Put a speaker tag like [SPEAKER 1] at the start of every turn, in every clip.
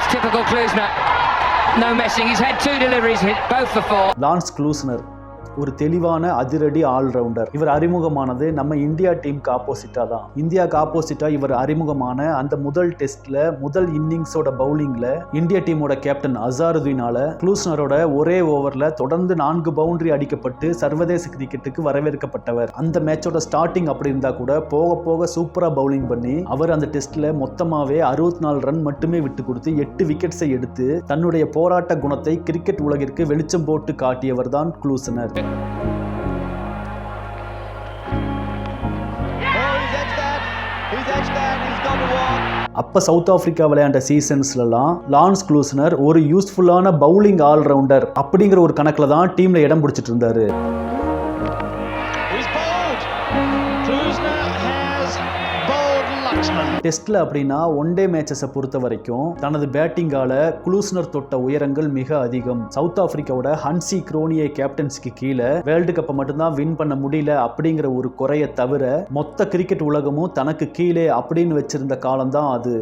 [SPEAKER 1] That's typical Klusener. No messing. He's had 2 deliveries, hit both for 4.
[SPEAKER 2] Lance Klusener ஒரு தெளிவான அதிரடி allrounder. இவர் அறிமுகமானது நம்ம இந்தியா டீமுக்கு ஆப்போசிட்டா தான். இந்தியாவுக்கு ஆப்போசிட்டா இவர் அறிமுகமான அந்த முதல் டெஸ்ட்ல முதல் இன்னிங்ஸோட பவுலிங்ல இந்தியா டீமோட கேப்டன் அசாருதீனால க்ளூஸ்னரோட ஒரே ஓவர்ல தொடர்ந்து 4 பவுண்டரி அடிக்கப்பட்டு சர்வதேச கிரிக்கெட்டுக்கு வரவேற்கப்பட்டவர். அந்த மேட்சோட ஸ்டார்டிங் அப்படி இருந்தா கூட போக போக சூப்பரா பவுலிங் பண்ணி அவர் அந்த டெஸ்ட்ல மொத்தமாவே 64 ரன் மட்டுமே விட்டு கொடுத்து 8 விக்கெட்ஸை எடுத்து தன்னுடைய போராட்ட குணத்தை கிரிக்கெட் உலகிற்கு வெளிச்சம் போட்டு காட்டியவர் தான் க்ளூஸ்னர். அப்ப சவுத் ஆப்பிரிக்கா விளையாண்ட சீசன்ஸ்லாம் லான்ஸ் க்ளூஸ்னர் ஒரு யூஸ்ஃபுல்லான பவுலிங் ஆல்ரவுண்டர் அப்படிங்கிற ஒரு கணக்குல தான் டீம்ல இடம் பிடிச்சிட்டு இருந்தாரு. டெஸ்ட்ல அப்படின்னா ஒன் டே மேட்சஸை பொறுத்த வரைக்கும் தனது பேட்டிங்கால க்ளூஸ்னர் தொட்ட உயரங்கள் மிக அதிகம். சவுத் ஆப்பிரிக்காவோட ஹன்சி குரோனியே கேப்டன்சிக்கு கீழே வேர்ல்டு கப்பை மட்டும்தான் வின் பண்ண முடியல அப்படிங்கிற ஒரு குறைய தவிர மொத்த கிரிக்கெட் உலகமும் தனக்கு கீழே அப்படின்னு வச்சிருந்த காலம் தான் அது.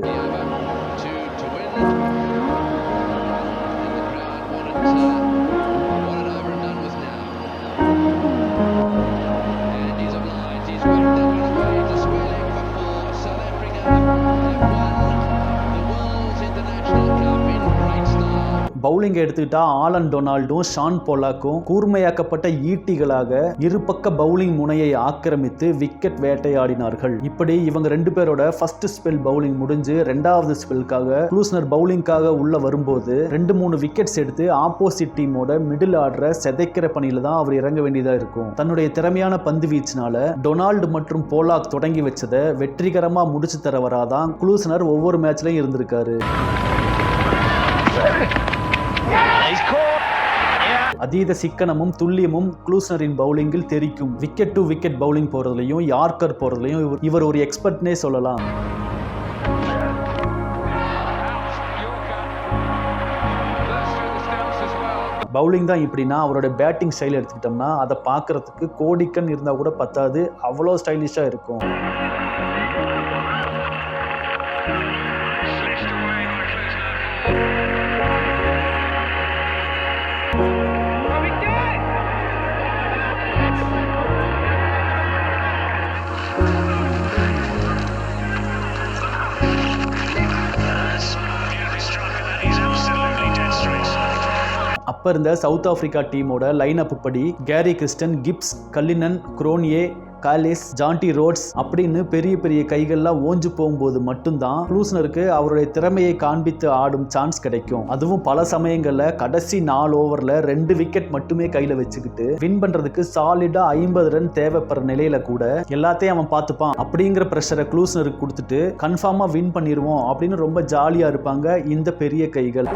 [SPEAKER 2] பவுலிங் எடுத்துக்கிட்டா ஆலன் டொனால்டும் ஷான் போலாக்கும் கூர்மையாக்கப்பட்ட ஈட்டிகளாக இருபக்க பவுலிங் முனையை ஆக்கிரமித்து விக்கெட் வேட்டையாடினார்கள். இப்படி இவங்க 2 பேரோட ஃபர்ஸ்ட் ஸ்பெல் பவுலிங் முடிஞ்சு 2வது ஸ்பெல்காக க்ளூஸ்னர் பவுலிங்காக உள்ள வரும்போது 2-3 விக்கெட்ஸ் எடுத்து ஆப்போசிட் டீமோட மிடில் ஆர்டரை செதைக்கிற பணியில தான் அவர் இறங்க வேண்டியதா இருக்கும். தன்னுடைய திறமையான பந்து வீச்சினால டொனால்டு மற்றும் போலாக் தொடங்கி வச்சதை வெற்றிகரமா முடிச்சு தரவராதான் க்ளூஸ்னர் ஒவ்வொரு மேட்ச்லயும் இருந்திருக்காரு. அதீத சிக்கனமும் துல்லியமும் க்ளூஸ்னரின் பவுலிங்கில் தெரிக்கும். விக்கெட் டு விக்கெட் பவுலிங் போறதுலையும் யார்கர் போறதுலையும் இவர் ஒரு எக்ஸ்பர்ட்னே சொல்லலாம். பவுலிங் தான் இப்படின்னா அவரோட பேட்டிங் ஸ்டைல் எடுத்துக்கிட்டோம்னா அதை பார்க்கறதுக்கு கோடிக்கன் இருந்தா கூட பத்தாது, அவ்வளோ ஸ்டைலிஷா இருக்கும். அப்ப இருந்த சவுத் ஆப்பிரிக்கா டீமோட லைன் அப் படி Gary Kirsten, Gibbs, Cullinan, Cronje, Kallis, Jonty Rhodes அப்படின்னு பெரிய பெரிய கைகள்லாம் ஓஞ்சு போகும்போது மட்டும்தான் க்ளூஸ்னருக்கு அவருடைய திறமையை காண்பித்து ஆடும் சான்ஸ் கிடைக்கும். அதுவும் பல சமயங்கள்ல கடைசி 4 ஓவர்ல 2 விக்கெட் மட்டுமே கையில வச்சுக்கிட்டு வின் பண்றதுக்கு சாலிடா 50 ரன் தேவைப்படுற நிலையில கூட எல்லாத்தையும் அவன் பார்த்துப்பான் அப்படிங்கிற பிரஷரை க்ளூஸ்னருக்கு கொடுத்துட்டு கன்ஃபார்மா வின் பண்ணிடுவோம் அப்படின்னு ரொம்ப ஜாலியா இருப்பாங்க இந்த பெரிய கைகள்.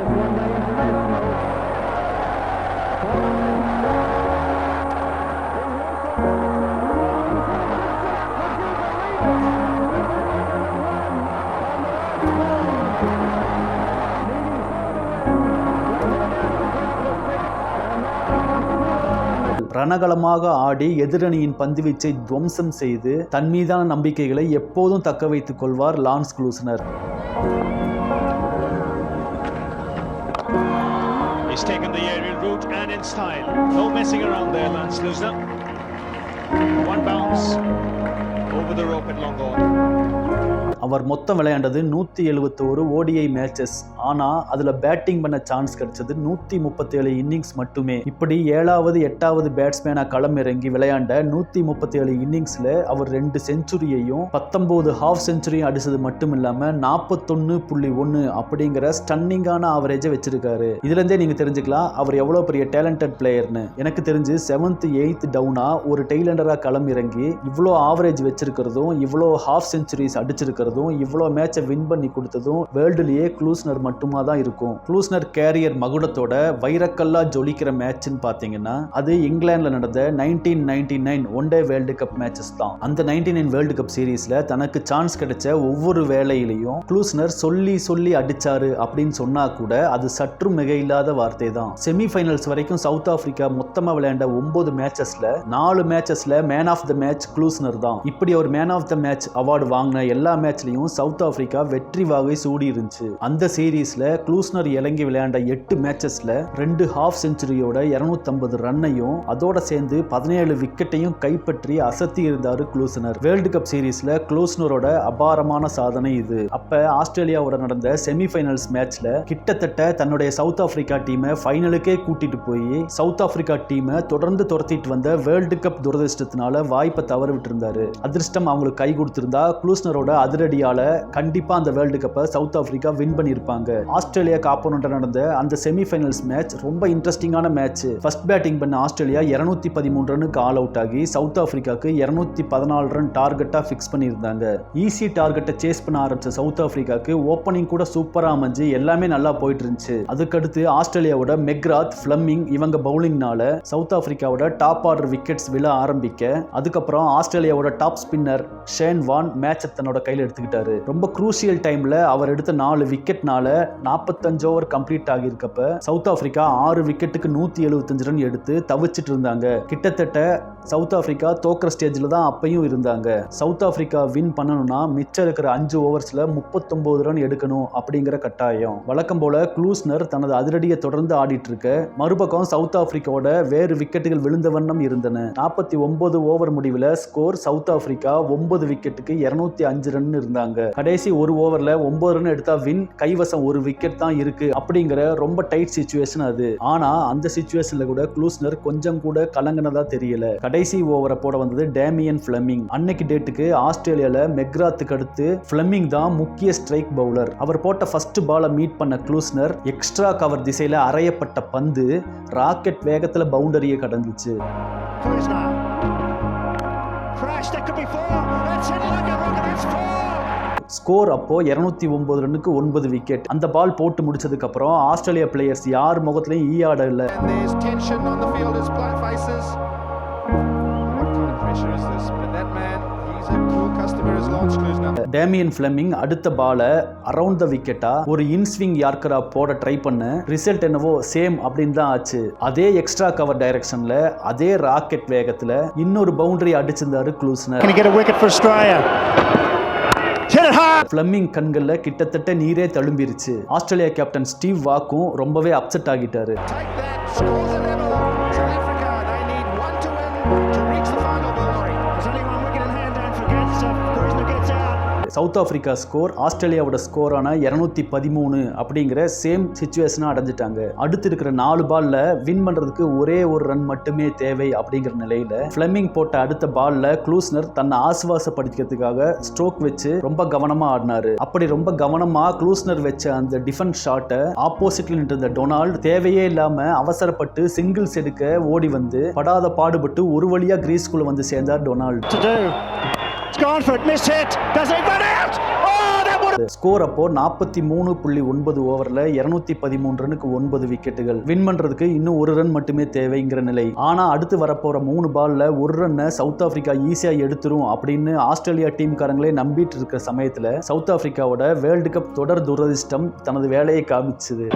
[SPEAKER 2] ரணகலமாக ஆடி எதிரணியின் பந்துவீச்சை துவம்சம் செய்து தன் மீதான நம்பிக்கைகளை எப்போதும் தக்க வைத்துக் கொள்வார் lance Klusener. He's taken the aerial route and in style. No messing around there, Lance Klusener. One bounce over the rope at long on. அவர் மொத்தம் விளையாண்டது 171 ODI மேட்சஸ். ஆனா அதுல பேட்டிங் பண்ண சான்ஸ் கிடைச்சது 137 இன்னிங்ஸ் மட்டுமே. இப்படி 7வது 8வது பேட்ஸ்மேனா களம் இறங்கி விளையாண்ட 137 இன்னிங்ஸ்ல அவர் 2 செஞ்சுரியையும் 19 ஹாஃப் செஞ்சுரியும் அடிச்சது மட்டும் இல்லாம 41.1 அப்படிங்கிற ஸ்டன்னிங்கான ஆவரேஜை வச்சிருக்காரு. இதுல இருந்தே நீங்க தெரிஞ்சுக்கலாம் அவர் எவ்வளவு பெரிய டேலண்டட் பிளேயர்னு. எனக்கு தெரிஞ்சு 7th 8th டவுனா ஒரு டெய்லண்டரா களம் இறங்கி இவ்வளோ ஆவரேஜ் வச்சிருக்கிறதும் இவ்வளோ ஹாஃப் செஞ்சுரிஸ் அடிச்சிருக்கிறதும் இவ்வளோ மேட்சை வின் பண்ணி கொடுத்ததும் வேர்ல்டுலயே க்ளூஸ்னர் மட்டுமா தான் இருக்கும். க்ளூஸ்னர் கேரியர் மகுடத்தோட வைரக்கல்லா ஜொலிக்கிற மேட்ச்னு பாத்தீங்கன்னா அது இங்கிலாந்துல நடந்த 1999 one day world cup matches தான். அந்த 99 வேர்ல்டு கப் சீரீஸ்ல தனக்கு சான்ஸ் கிடைச்ச ஒவ்வொரு வேளையிலையும் க்ளூஸ்னர் சொல்லி அடிச்சாரு அப்படின்னு சொன்னா கூட அது சற்று மிக இல்லாத வார்த்தை தான். செமிஃபைனல்ஸ் வரைக்கும் சவுத் ஆப்பிரிக்கா மொத்த மொத்தமா விளையாண்ட 9 மேட்சஸ்ல 4 மேட்சஸ்ல man of the match Klusener தான். இப்படி ஒரு man of the match award வாங்கின எல்லா மேட்ச்லயும் சவுத் ஆப்பிரிக்கா வெற்றி வாகை சூடி இருந்துச்சு. அந்த சீரீஸ்ல க்ளூஸ்னர் இறங்கி விளையாண்ட 8 மேட்சஸ்ல 2 ஹாஃப் செஞ்சுரியோட 250 ரன்னையும் அதோட சேர்ந்து 17 விக்கெட்டையும் கைப்பற்றி அசத்தி இருந்தாரு க்ளூஸ்னர். வேர்ல்டு கப் சீரீஸ்ல க்ளூஸ்னரோட அபாரமான சாதனை இது. அப்ப ஆஸ்திரேலியாவோட நடந்த செமிஃபைனல்ஸ் மேட்ச்ல கிட்டத்தட்ட தன்னுடைய சவுத் ஆப்பிரிக்கா டீமை ஃபைனலுக்கே கூட்டிட்டு போய் சவுத் ஆப்பிரிக்கா டீமை தொடர்ந்து துரத்திட்டு வந்த வேர்ல்டு கப் துரதிருஷ்டத்தினால வாய்ப்பை தவற விட்டு இருந்தாரு. அதிர்ஷ்டம் அவங்களுக்கு கை கொடுத்திருந்தா க்ளூஸ்னரோட அதிரடியால கண்டிப்பா அந்த வேர்ல்டு கப்பை சவுத் ஆப்பிரிக்கா வின் பண்ணிருப்பாங்க. ஆஸ்திரேலியாக்கு ஆப்போனன்ட் நடந்த அந்த செமிஃபைனல்ஸ் மேட்ச் ரொம்ப இன்ட்ரெஸ்டிங்கான மேட்ச். ஃபர்ஸ்ட் பேட்டிங் பண்ண ஆஸ்திரேலியா 213 ரனுக்கு ஆல் அவுட் ஆகி சவுத் ஆப்பிரிக்காக்கு 214 ரன் டார்கெட்டா பிக்ஸ் பண்ணியிருந்தாங்க. ஈஸி டார்கெட்டை சேஸ் பண்ண ஆரம்பிச்ச சவுத் ஆப்பிரிக்காக்கு ஓப்பனிங் கூட சூப்பரா அமைஞ்சு எல்லாமே நல்லா போயிட்டு இருந்துச்சு. அதுக்கடுத்து ஆஸ்திரேலியாவோட மெக்ராத், ஃபிளமிங் இவங்க பவுலிங்னால சவுத் ஆப்பிரிக்காவோட டாப் ஆர்டர் விக்கெட்ஸ் விழ ஆரம்பிக்க அதுக்கப்புறம் ஆஸ்திரேலியாவோட டாப் ஸ்பின்னர் ஷேன் வான் மேட்சை தன்னோட கையில் எடுத்துக்கிட்டாரு. ரொம்ப குரூசியல் டைம்ல அவர் எடுத்த 4 விக்கெட்னால 45 ஓவர் கம்ப்ளீட் ஆகியிருக்கப்ப சவுத் ஆப்பிரிக்கா 6 விக்கெட்டுக்கு 175 ரன் எடுத்து தவிச்சிட்டு இருந்தாங்க. கிட்டத்தட்ட சவுத் ஆப்பிரிக்கா தோக்கிற ஸ்டேஜ்ல தான் அப்பையும் இருந்தாங்க. சவுத் ஆப்பிரிக்கா வின் பண்ணணும்னா மிச்சம் இருக்கிற 5 ஓவர்ஸ்ல 39 ரன் எடுக்கணும் அப்படிங்கிற கட்டாயம். வழக்கம் போல க்ளூஸ்னர் தனது அதிரடியை தொடர்ந்து ஆடிட்டு இருக்க மறுபக்கம் சவுத் ஆப்பிரிக்காவோட வேறு விக்கெட்டுகள் விழுந்த வண்ணம் இருந்தன. 49 ஓவர் முடிவில் ஸ்கோர் சவுத் ஆப்பிரிக்கா 9 விக்கெட்டுக்கு 205 ரன் இருந்தாங்க. கடைசி ஒரு ஓவர்ல 9 ரன் எடுத்தா வின், கைவசம் ஒரு விக்கெட் தான் இருக்கு அப்படிங்கிற ரொம்ப டைட் சிச்சுவேஷன் அது. ஆனா அந்த சிச்சுவேஷன்ல கூட க்ளூஸ்னர் கொஞ்சம் கூட கலங்கினதா தெரியல. கடைசி ஓவரை போட வந்தது டேமியன் ஃபிளமிங். அன்னைக்கு டேட்டுக்கு ஆஸ்திரேலியால மெக்ராத்துக்கு அடுத்து ஃபிளமிங் தான் முக்கிய ஸ்ட்ரைக் பவுலர். அவர் போட்ட ஃபர்ஸ்ட் பாலை மீட் பண்ண க்ளூஸ்னர் எக்ஸ்ட்ரா கவர் திசையில அறையப்பட்ட பந்து ராக்கெட் வேகத்துல பவுண்டரியை கடந்துச்சு. ஸ்கோர் அப்போ 209 ரன்னுக்கு 9 விக்கெட். அந்த பால் போட்டு முடிச்சதுக்கு அப்புறம் ஆஸ்திரேலியா பிளேயர்ஸ் யார் முகத்திலையும் ஈயாட இல்ல. டேமியன் ஃபிளமிங் அடுத்த பால அரவுண்ட் த விக்கெட்டா ஒரு இன்ஸ்விங் யார்க்கரா போட ட்ரை பண்ண ரிசல்ட் என்னவோ சேம் அப்படின்னு தான் ஆச்சு. அதே எக்ஸ்ட்ரா கவர் டைரக்ஷன்ல அதே ராக்கெட் வேகத்துல இன்னொரு பவுண்டரி அடிச்சிருந்தாரு க்ளூஸ்னர். ஃபிளமிங் கண்கள்ல கிட்டத்தட்ட நீரே தழும்பிருச்சு. ஆஸ்திரேலியா கேப்டன் ஸ்டீவ் வாக்கும் ரொம்பவே அப்செட் ஆகிட்டாரு. சவுத் ஆப்பிரிக்கா ஸ்கோர் ஆஸ்திரேலியாவோட ஸ்கோரான 213 அப்படிங்கிற சேம் சிச்சுவேஷனா அடைஞ்சிட்டாங்க. அடுத்து இருக்கிற 4 பால்ல வின் பண்றதுக்கு ஒரே ஒரு ரன் மட்டுமே தேவை அப்படிங்கிற நிலையில ஃபிளமிங் போட்ட அடுத்த பால்ல க்ளூஸ்னர் தன்னை ஆசுவாசப்படுத்திக்கிறதுக்காக ஸ்ட்ரோக் வச்சு ரொம்ப கவனமா ஆடினாரு. அப்படி ரொம்ப கவனமா க்ளூஸ்னர் வச்ச அந்த டிஃபென்ஸ் ஷாட்டை ஆப்போசிட்ல நின்ற டொனால்ட் தேவையே இல்லாம அவசரப்பட்டு சிங்கிள்ஸ் எடுக்க ஓடி வந்து படாத பாடுபட்டு ஒரு வழியா கிரீஸ்குள்ள வந்து சேர்ந்தார் டொனால்ட். ஸ்கோர் அப்போ 43.9 ஓவர்ல 213 ரனுக்கு 9 விக்கெட்டுகள். வின் பண்றதுக்கு இன்னும் ஒரு ரன் மட்டுமே தேவைங்கிற நிலை. ஆனா அடுத்து வரப்போற 3 பால்ல ஒரு ரன்னை சவுத் ஆப்பிரிக்கா ஈஸியா எடுத்துரும் அப்படின்னு ஆஸ்திரேலியா டீம்காரங்களே நம்பிட்டு இருக்கிற சமயத்துல சவுத் ஆப்பிரிக்காவோட வேர்ல்டு கப் தொடர் துரதிர்ஷ்டம் தனது வேலையை காமிச்சது.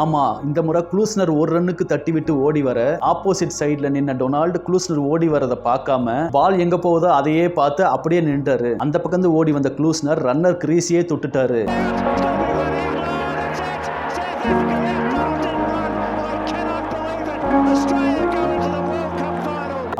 [SPEAKER 2] ஆமா, இந்த முறை க்ளூஸ்னர் ஒரு ரன்னுக்கு தட்டி விட்டு ஓடி வர ஆப்போசிட் சைட்ல நின்ன டொனால்ட் க்ளூஸ்னர் ஓடி வரதை பார்க்காம பால் எங்க போகுதோ அதையே பார்த்து அப்படியே நின்றாரு. அந்த பக்கம் ஓடி வந்த க்ளூஸ்னர் ரன்னர் கிரீஸையே தொட்டுட்டாரு.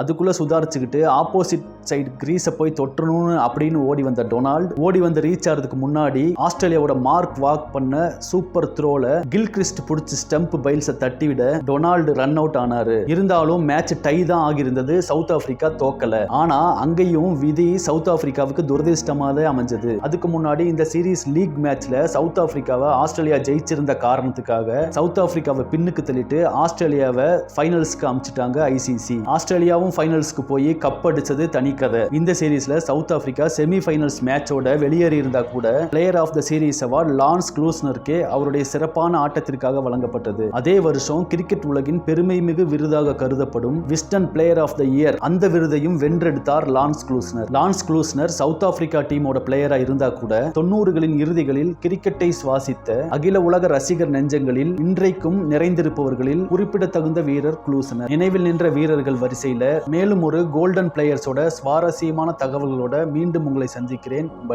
[SPEAKER 2] அதுக்குள்ள சுதாரிச்சுக்கிட்டு ஆப்போசிட் சைடு கிரீஸை போய் தொற்றணும்னு அப்படின்னு ஓடி வந்த டொனால்ட் ஓடி வந்து ரீச் ஆகிறதுக்கு முன்னாடி ஆஸ்திரேலியாவோட மார்க் வாக் பண்ண சூப்பர் த்ரோல கில்கிறிஸ்ட் பிடிச்சி ஸ்டம்ப் பைல்ஸை தட்டி விட டொனால்டு ரன் அவுட் ஆனாரு. இருந்தாலும் மேட்ச் டை தான் ஆகியிருந்தது. South Africa தோக்கல. ஆனா அங்கேயும் விதி சவுத் ஆப்பிரிக்காவுக்கு துரதிர்ஷ்டமாக அமைஞ்சது. அதுக்கு முன்னாடி இந்த சீரீஸ் லீக் மேட்ச்ல சவுத் ஆப்பிரிக்காவை ஆஸ்திரேலியா ஜெயிச்சிருந்த காரணத்துக்காக சவுத் ஆப்பிரிக்காவை பின்னுக்கு தள்ளிட்டு ஆஸ்திரேலியாவை ஃபைனல்ஸ்க்கு அமிச்சிட்டாங்க ஐசிசி. ஆஸ்திரேலியாவும்
[SPEAKER 3] ஃபைனல்ஸ்க்கு போய் கப் அடிச்சது தனி கதை. இந்த சீரீஸ்ல சவுத் ஆப்பிரிக்கா செமி ஃபைனல்ஸ் மேட்சோட வெளியேறி இருந்தா கூட player of the series award Lance க்ளூஸ்னருக்கு அவருடைய சிறப்பான ஆட்டத்திற்காக வழங்கப்பட்டது. அதே வருஷம் கிரிக்கெட் உலகின் பெருமை மிகு விருதாக கருதப்படும் Wisden player of the year அந்த விருதையும் வென்றெடுத்தார் Lance Klusener. Lance Klusener South Africa டீமோட பிளேயரா இருந்தா கூட 90களின் இறுதிகளில் கிரிக்கெட்டை சுவாசித்த அகில உலக ரசிகர் நெஞ்சங்களில் இன்றைக்கும் நிறைந்திருப்பவர்களில் குறிப்பிடத்தகுந்த வீரர் க்ளூஸ்னர். நினைவில் நின்ற வீரர்கள் வரிசையில மேலும் ஒரு கோல்டன் பிளேயர்ஸோட சுவாரஸ்யமான தகவல்களோட மீண்டும் உங்களை சந்திக்கிறேன்.